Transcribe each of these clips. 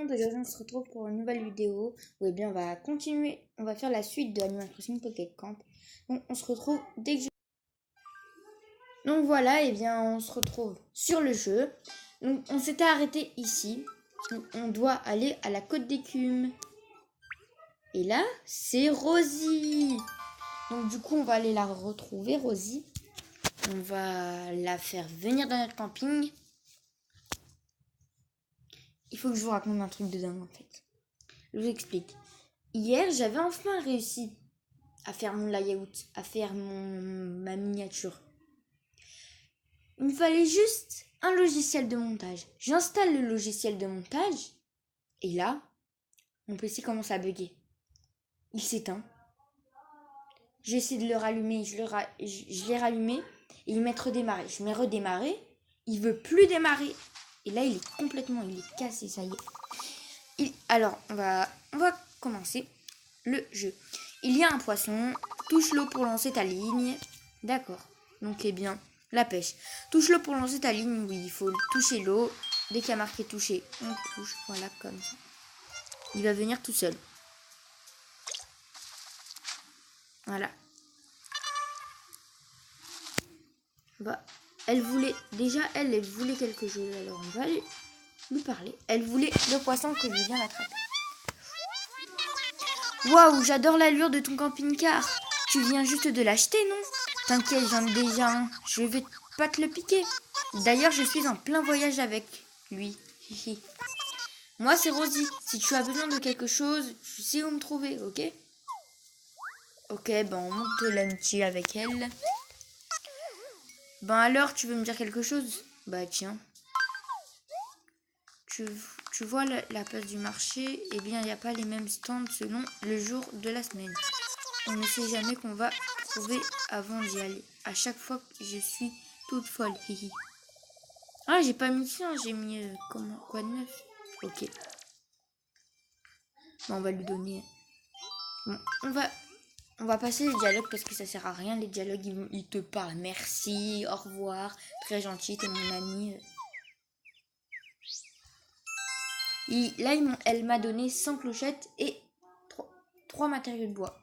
monde, aujourd'hui on se retrouve pour une nouvelle vidéo où on va continuer, on va faire la suite de Animal Crossing Pocket Camp. Donc on se retrouve dès que Donc voilà, on se retrouve sur le jeu. Donc on s'était arrêté ici. Donc, on doit aller à la côte d'écume. Et là, c'est Rosie. Donc du coup, on va aller la retrouver, Rosie. On va la faire venir dans notre camping. Il faut que je vous raconte un truc de dingue en fait. Je vous explique. Hier, j'avais enfin réussi à faire mon layout, à faire ma miniature. Il me fallait juste un logiciel de montage. J'installe le logiciel de montage et là, mon PC commence à bugger. Il s'éteint. J'essaie de le rallumer, je l'ai rallumé et il met redémarrer. Je mets redémarrer, il veut plus démarrer. Et là, il est cassé, ça y est. Alors, on va commencer le jeu. Il y a un poisson, touche l'eau pour lancer ta ligne. D'accord. Donc, la pêche. Touche l'eau pour lancer ta ligne, oui, il faut toucher l'eau. Dès qu'il y a marqué toucher, on touche, voilà, comme ça. Il va venir tout seul. Voilà. Elle voulait quelque chose, alors on va aller lui parler. Elle voulait le poisson que je viens d'attraper. Waouh, j'adore l'allure de ton camping-car. Tu viens juste de l'acheter, non? T'inquiète, j'en ai déjà un. Je vais pas te le piquer. D'ailleurs, je suis en plein voyage avec lui. Moi, c'est Rosie. Si tu as besoin de quelque chose, tu sais où me trouver, ok? Ok, on monte l'amitié avec elle. Alors, tu veux me dire quelque chose? Tiens. Tu vois la place du marché? Eh bien, il n'y a pas les mêmes stands selon le jour de la semaine. On ne sait jamais qu'on va trouver avant d'y aller. À chaque fois, je suis toute folle. Ah, j'ai pas mis ça, j'ai mis quoi de neuf? Ok. On va lui donner. Bon, on va passer les dialogues parce que ça sert à rien. Les dialogues, ils te parlent. Merci, au revoir, très gentil, t'es mon ami. Là, elle m'a donné 100 clochettes et 3 matériaux de bois.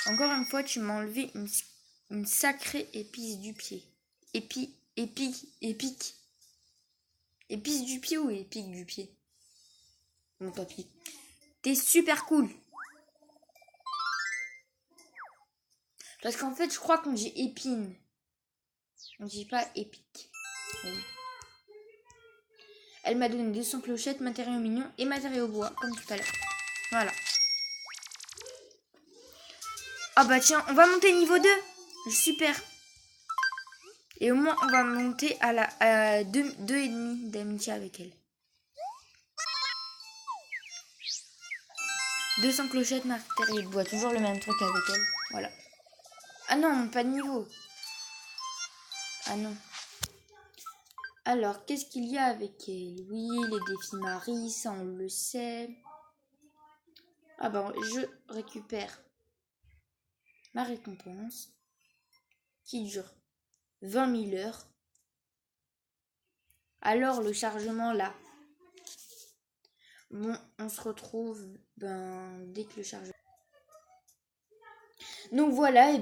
Encore une fois, tu m'as enlevé une sacrée épice du pied. Épice du pied ou épique du pied? Mon papy. T'es super cool. Parce qu'en fait, je crois qu'on dit épine. On dit pas épique. Oui. Elle m'a donné 200 clochettes, matériaux mignons et matériaux bois, comme tout à l'heure. Voilà. Ah tiens, on va monter niveau 2. Super. Et au moins, on va monter à 2,5 d'amitié avec elle. 200 clochettes, matériaux de bois. Toujours le même truc avec elle. Voilà. Ah non, pas de niveau. Ah non. Alors, qu'est-ce qu'il y a avec elle? Oui, les défis Marie, ça on le sait. Je récupère ma récompense qui dure 20 000 heures. Alors, le chargement là. Bon, on se retrouve dès que le chargement. Donc voilà,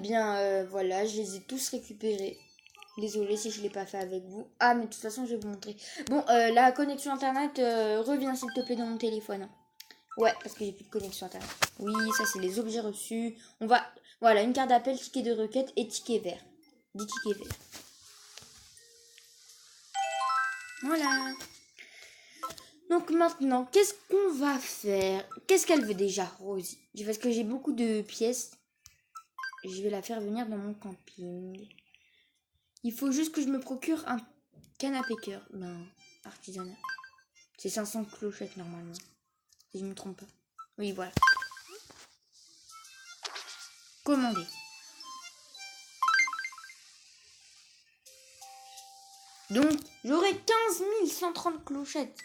voilà, je les ai tous récupérés. Désolée si je ne l'ai pas fait avec vous. Ah, mais de toute façon, je vais vous montrer. Bon, la connexion internet, reviens s'il te plaît dans mon téléphone. Ouais, parce que j'ai plus de connexion internet. Oui, ça, c'est les objets reçus. Voilà, une carte d'appel, ticket de requête et ticket vert. 10 tickets verts. Voilà. Donc maintenant, qu'est-ce qu'on va faire? Qu'est-ce qu'elle veut déjà, Rosie? Parce que j'ai beaucoup de pièces. Je vais la faire venir dans mon camping. Il faut juste que je me procure un canapé cœur. Artisanat. C'est 500 clochettes normalement. Si je ne me trompe pas. Oui, voilà. Commander. Donc, j'aurai 15 130 clochettes.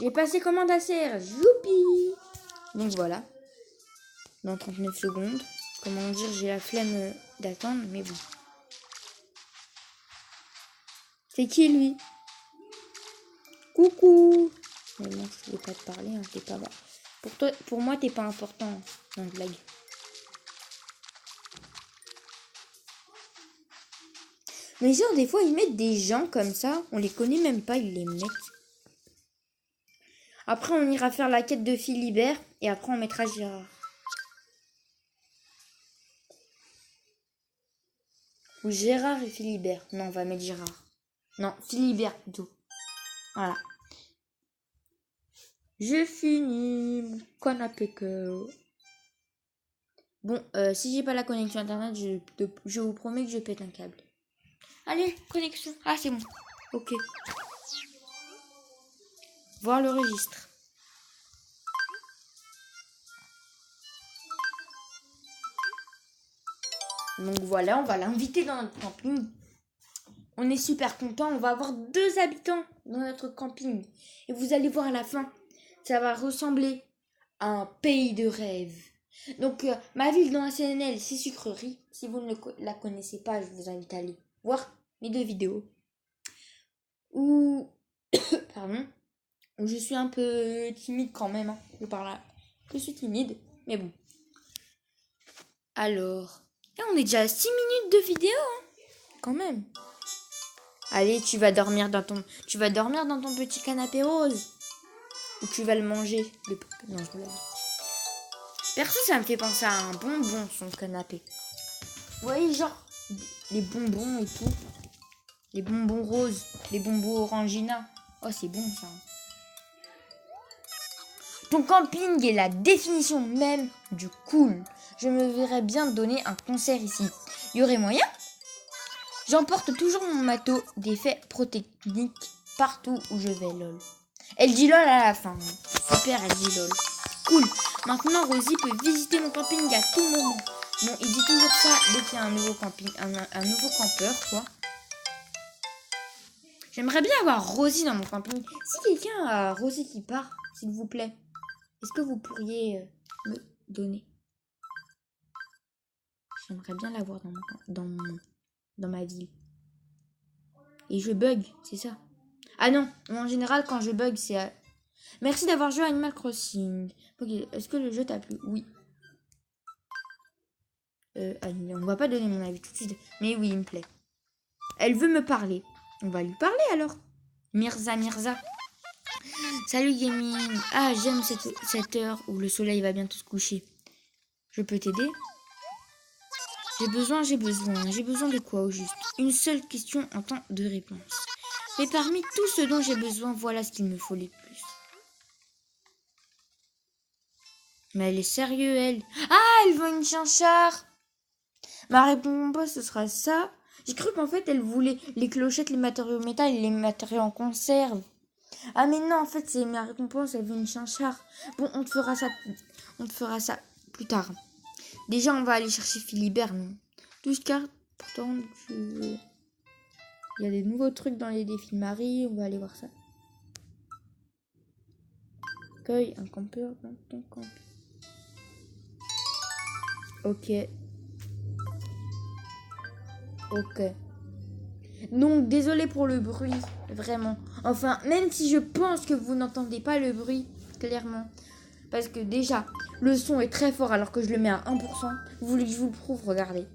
J'ai passé commande à CR. Youpi! Donc voilà. Dans 39 secondes. Comment dire, j'ai la flemme d'attendre, mais bon. C'est qui lui? Coucou. Mais bon, je voulais pas te parler, hein, t'es pas... Pour moi, t'es pas important. Non, blague. Mais genre, des fois, ils mettent des gens comme ça. On les connaît même pas, ils les mettent. Après, on ira faire la quête de Philibert. Et après, on mettra Gérard. Ou Gérard et Philibert. Non, on va mettre Gérard. Non, Philibert plutôt. Voilà. J'ai fini mon canapé que... Bon, si j'ai pas la connexion internet, je vous promets que je pète un câble. Allez, connexion. Ah, c'est bon. Ok. Voir le registre. Donc voilà, on va l'inviter dans notre camping. On est super content. On va avoir 2 habitants dans notre camping. Et vous allez voir à la fin, ça va ressembler à un pays de rêve. Donc, ma ville dans la CNL, c'est Sucrerie. Si vous ne la connaissez pas, je vous invite à aller voir mes 2 vidéos. Où, pardon, où je suis un peu timide quand même. Hein. Je suis timide, mais bon. Alors, là, on est déjà à 6 minutes de vidéo, hein, quand même. Allez, tu vas dormir dans ton petit canapé rose. Ou tu vas le manger. Non, je blague. Perso, ça me fait penser à un bonbon, son canapé. Vous voyez, genre, les bonbons et tout. Les bonbons roses, les bonbons orangina. Oh, c'est bon, ça. Ton camping est la définition même du cool. Je me verrais bien donner un concert ici. Y aurait moyen ? J'emporte toujours mon matos d'effets protechniques partout où je vais, lol. Elle dit lol à la fin. Super, elle dit lol. Cool. Maintenant, Rosie peut visiter mon camping à tout moment. Bon, il dit toujours ça dès qu'il y a un nouveau camping, un nouveau campeur, quoi. J'aimerais bien avoir Rosie dans mon camping. Si quelqu'un a Rosie qui part, s'il vous plaît, est-ce que vous pourriez me donner? J'aimerais bien l'avoir dans ma ville. Et je bug, c'est ça. Ah non, en général, quand je bug, c'est... Merci d'avoir joué à Animal Crossing. Est-ce que le jeu t'a plu? Oui. On va pas donner mon avis tout de suite. Mais oui, il me plaît. Elle veut me parler. On va lui parler alors. Mirza. Salut gaming. Ah, j'aime cette heure où le soleil va bientôt se coucher. Je peux t'aider? J'ai besoin de quoi au juste? Une seule question en temps de réponse. Mais parmi tout ce dont j'ai besoin, voilà ce qu'il me faut le plus. Mais elle est sérieuse, elle. Ah, elle veut une chinchard. Ma réponse, ce sera ça. J'ai cru qu'en fait, elle voulait les clochettes, les matériaux métal et les matériaux en conserve. Ah, mais non, en fait, c'est ma récompense, elle veut une chinchard. Bon, on te fera ça plus tard. Déjà, on va aller chercher Philibert, non? 12 cartes, pourtant, il y a des nouveaux trucs dans les défis de Marie, on va aller voir ça. Cueille un campeur dans ton camp. Ok. Donc, désolé pour le bruit, vraiment. Enfin, même si je pense que vous n'entendez pas le bruit, clairement. Parce que déjà, le son est très fort alors que je le mets à 1%. Vous voulez que je vous le prouve? Regardez.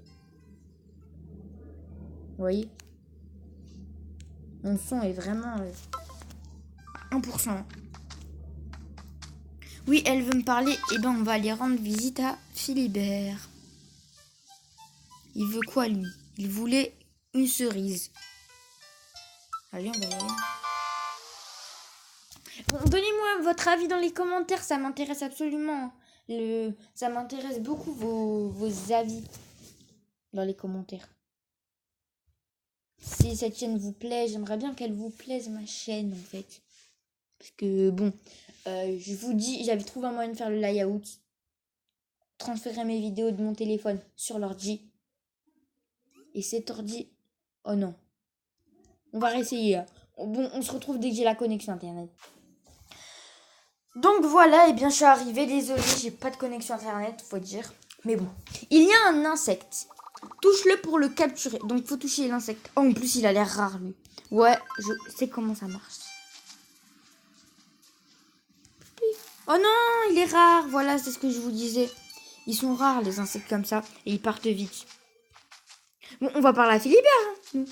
Vous voyez? Mon son est vraiment 1%. Oui, elle veut me parler. Eh ben, on va aller rendre visite à Philibert. Il veut quoi, lui? Il voulait une cerise. Allez, on va y aller. Bon, donnez-moi votre avis dans les commentaires. Ça m'intéresse absolument. Ça m'intéresse beaucoup vos avis dans les commentaires. Si cette chaîne vous plaît, j'aimerais bien qu'elle vous plaise, ma chaîne, en fait. Parce que, bon, je vous dis, j'avais trouvé un moyen de faire le layout. Transférer mes vidéos de mon téléphone sur l'ordi. Et cet ordi... Oh non. On va réessayer. Hein. Bon, on se retrouve dès que j'ai la connexion internet. Donc voilà, et bien je suis arrivée. Désolée, j'ai pas de connexion internet, faut dire. Mais bon. Il y a un insecte. Touche-le pour le capturer. Donc il faut toucher l'insecte. Oh, en plus, il a l'air rare, lui. Ouais, je sais comment ça marche. Oh non, il est rare. Voilà, c'est ce que je vous disais. Ils sont rares, les insectes comme ça. Et ils partent vite. Bon, on va parler à Philibert. Hein.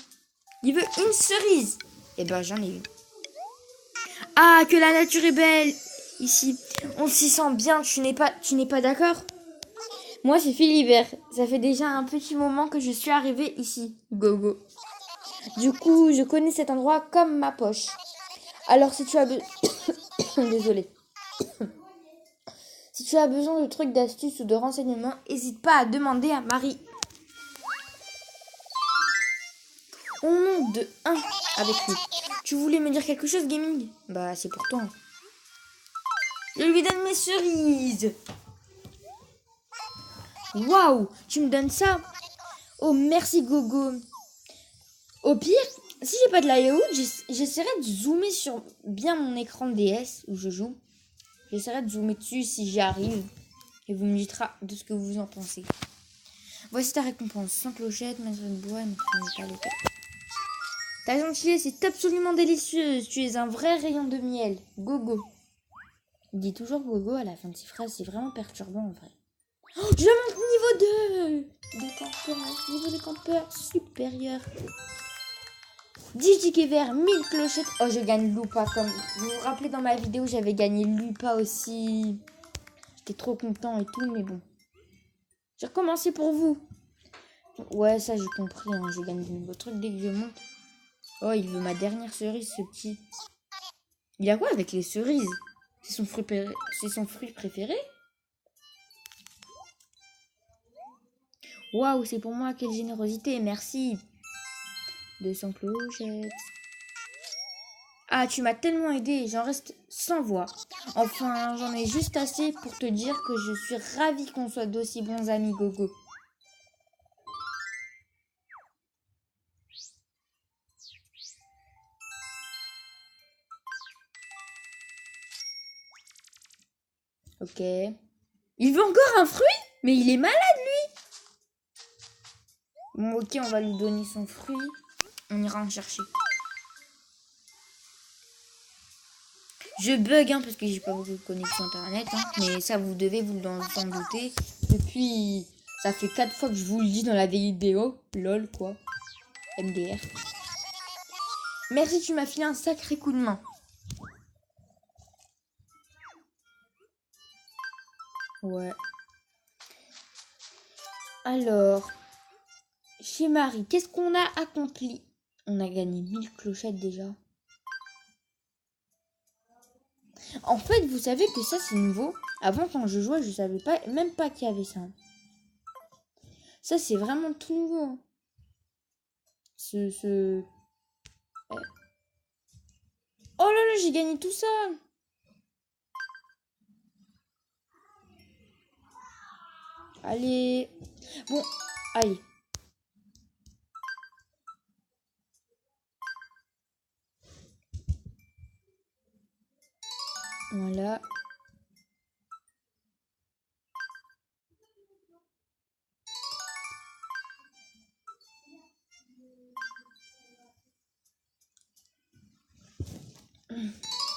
Il veut une cerise. Eh ben, j'en ai une. Ah, que la nature est belle. Ici, on s'y sent bien. Tu n'es pas d'accord? Moi, c'est Philibert. Ça fait déjà un petit moment que je suis arrivée ici. Gogo. Du coup, je connais cet endroit comme ma poche. Alors, si tu as besoin... Désolée. Si tu as besoin de trucs, d'astuces ou de renseignements, n'hésite pas à demander à Marie. On monte de 1 avec lui. Tu voulais me dire quelque chose, Gaming? Bah, c'est pour toi. Je lui donne mes cerises. Waouh, tu me donnes ça? Oh, merci, Gogo. Au pire, si j'ai pas de layout, j'essaierai de zoomer sur bien mon écran DS où je joue. J'essaierai de zoomer dessus si j'y arrive. Et vous me direz de ce que vous en pensez. Voici ta récompense. 100 clochettes, mettre une bois, mettre une métal. Ta gentillesse est absolument délicieuse. Tu es un vrai rayon de miel. Gogo. Il dit toujours Gogo à la fin de ses phrases. C'est vraiment perturbant en vrai. Oh, je monte niveau 2 de campeur. Niveau de campeur supérieur. 10 tickets verts, 1000 clochettes. Oh, je gagne Lupa. Comme vous vous rappelez, dans ma vidéo, j'avais gagné Lupa aussi. J'étais trop content et tout, mais bon. J'ai recommencé pour vous. Ouais, ça j'ai compris. Hein. Je gagne de nouveaux trucs dès que je monte. Oh, il veut ma dernière cerise, ce petit. Il a quoi avec les cerises? C'est son fruit préféré? Waouh, c'est pour moi. Quelle générosité. Merci. 200 clochettes. Ah, tu m'as tellement aidé, j'en reste sans voix. Enfin, j'en ai juste assez pour te dire que je suis ravie qu'on soit d'aussi bons amis, Gogo. Ok. Il veut encore un fruit? Mais il est malade, lui. Bon, ok, on va lui donner son fruit. On ira en chercher. Je bug, hein, parce que j'ai pas beaucoup de connexion internet. Hein, mais ça, vous devez vous en douter. Depuis, ça fait 4 fois que je vous le dis dans la vidéo. Lol, quoi. MDR. Merci, tu m'as filé un sacré coup de main. Ouais. Alors, chez Marie, qu'est-ce qu'on a accompli? On a gagné 1000 clochettes déjà. En fait, vous savez que ça, c'est nouveau. Avant, quand je jouais, je savais pas, même pas qu'il y avait ça. Ça, c'est vraiment tout nouveau. Hein. Oh là là, j'ai gagné tout ça. Allez. Bon, allez. Voilà.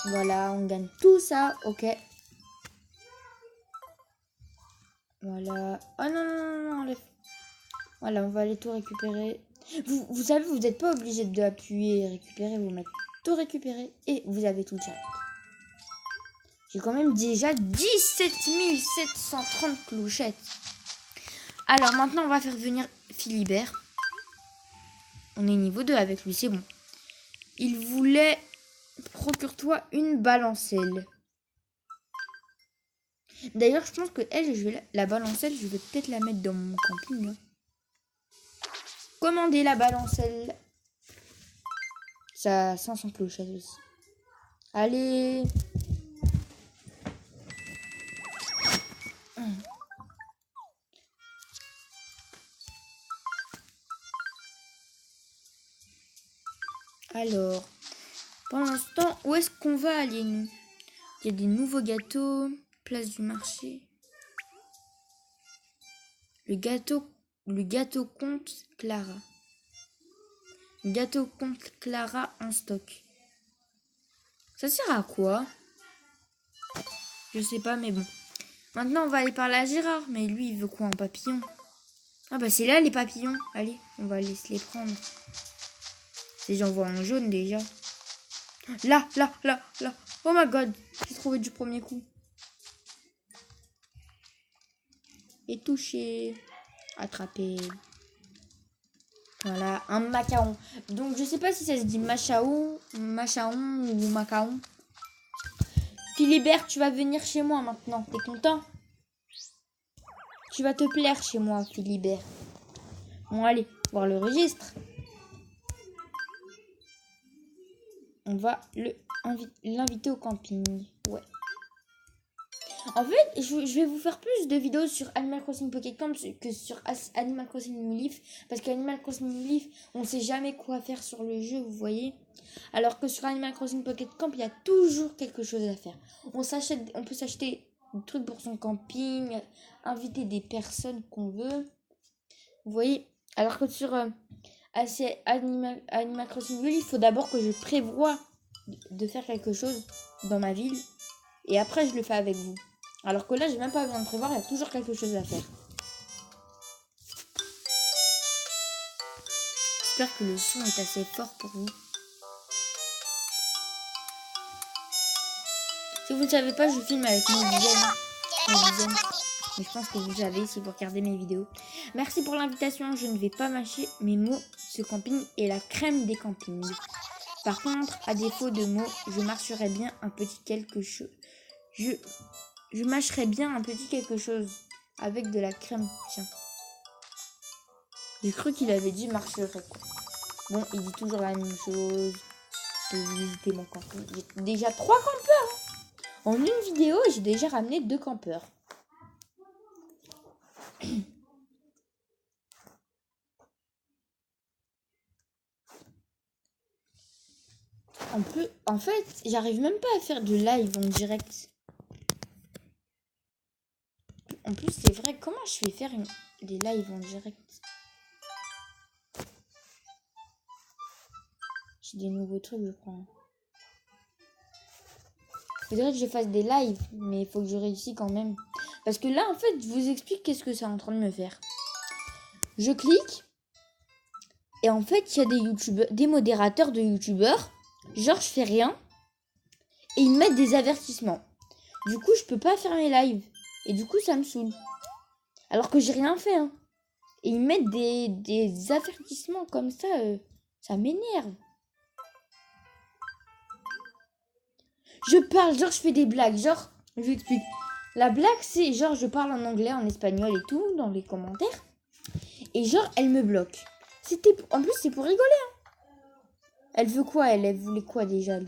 Voilà, on gagne tout ça. Ok. Voilà. Oh non, non, non, non, enlève. Voilà, on va aller tout récupérer. Vous savez, vous n'êtes pas obligé d'appuyer et récupérer. Vous mettez tout récupérer et vous avez tout direct. J'ai quand même déjà 17 730 clochettes. Alors maintenant, on va faire venir Philibert. On est niveau 2 avec lui, c'est bon. Il voulait... Procure-toi une balancelle. D'ailleurs, je pense que elle, je vais la balancelle, je vais peut-être la mettre dans mon camping. Hein. Commander la balancelle. Ça a 500 clochettes aussi. Allez. Alors, pendant ce temps, où est-ce qu'on va aller, nous? Il y a des nouveaux gâteaux. Place du marché. Le gâteau comte Clara. Gâteau comte Clara en stock. Ça sert à quoi? Je sais pas, mais bon. Maintenant, on va aller parler à Gérard. Mais lui, il veut quoi, un papillon? Ah bah c'est là les papillons. Allez, on va laisser les prendre. J'en vois un jaune déjà. Là. Oh my god, j'ai trouvé du premier coup. Et touché. Attrapé. Voilà, un macaron. Donc je sais pas si ça se dit machaon ou macaron. Philibert, tu vas venir chez moi maintenant. T'es content? Tu vas te plaire chez moi, Philibert. Bon, allez, voir le registre. On va l'inviter au camping. Ouais. En fait, je vais vous faire plus de vidéos sur Animal Crossing Pocket Camp que sur Animal Crossing New Leaf. Parce qu'Animal Crossing New Leaf, on sait jamais quoi faire sur le jeu, vous voyez. Alors que sur Animal Crossing Pocket Camp, il y a toujours quelque chose à faire. On peut s'acheter des trucs pour son camping, inviter des personnes qu'on veut. Vous voyez. Alors que sur Animal Crossing New Leaf, il faut d'abord que je prévoie de faire quelque chose dans ma ville. Et après, je le fais avec vous. Alors que là, j'ai même pas besoin de prévoir, il y a toujours quelque chose à faire. J'espère que le son est assez fort pour vous. Si vous ne savez pas, je filme avec mon dizaine. Mais je pense que vous le savez si vous regardez mes vidéos. Merci pour l'invitation, je ne vais pas mâcher mes mots. Ce camping est la crème des campings. Par contre, à défaut de mots, je mâcherais bien un petit quelque chose. Je mâcherais bien un petit quelque chose avec de la crème. Tiens. J'ai cru qu'il avait dit marcherait quoi. Bon, il dit toujours la même chose. Je vais visiter mon camping. J'ai déjà 3 campeurs. Hein. En une vidéo, j'ai déjà ramené 2 campeurs. En fait, j'arrive même pas à faire de live en direct. En plus, c'est vrai, comment je vais faire des lives en direct? J'ai des nouveaux trucs, je crois. Faudrait que je fasse des lives, mais il faut que je réussisse quand même. Parce que là, en fait, je vous explique qu'est-ce que c'est en train de me faire. Je clique. Et en fait, il y a des modérateurs de youtubeurs. Genre, je fais rien. Et ils mettent des avertissements. Du coup, je peux pas faire mes lives. Et du coup, ça me saoule. Alors que j'ai rien fait. Hein. Et ils mettent des avertissements comme ça. Ça m'énerve. Je parle, genre je fais des blagues. Genre, je vous explique. La blague, c'est genre je parle en anglais, en espagnol et tout, dans les commentaires. Et genre, elle me bloque. En plus, c'est pour rigoler. Hein. Elle veut quoi elle voulait quoi déjà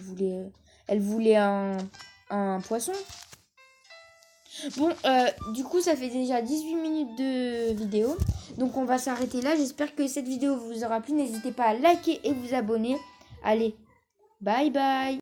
Elle voulait un poisson. Bon, du coup, ça fait déjà 18 minutes de vidéo. Donc, on va s'arrêter là. J'espère que cette vidéo vous aura plu. N'hésitez pas à liker et vous abonner. Allez, bye bye.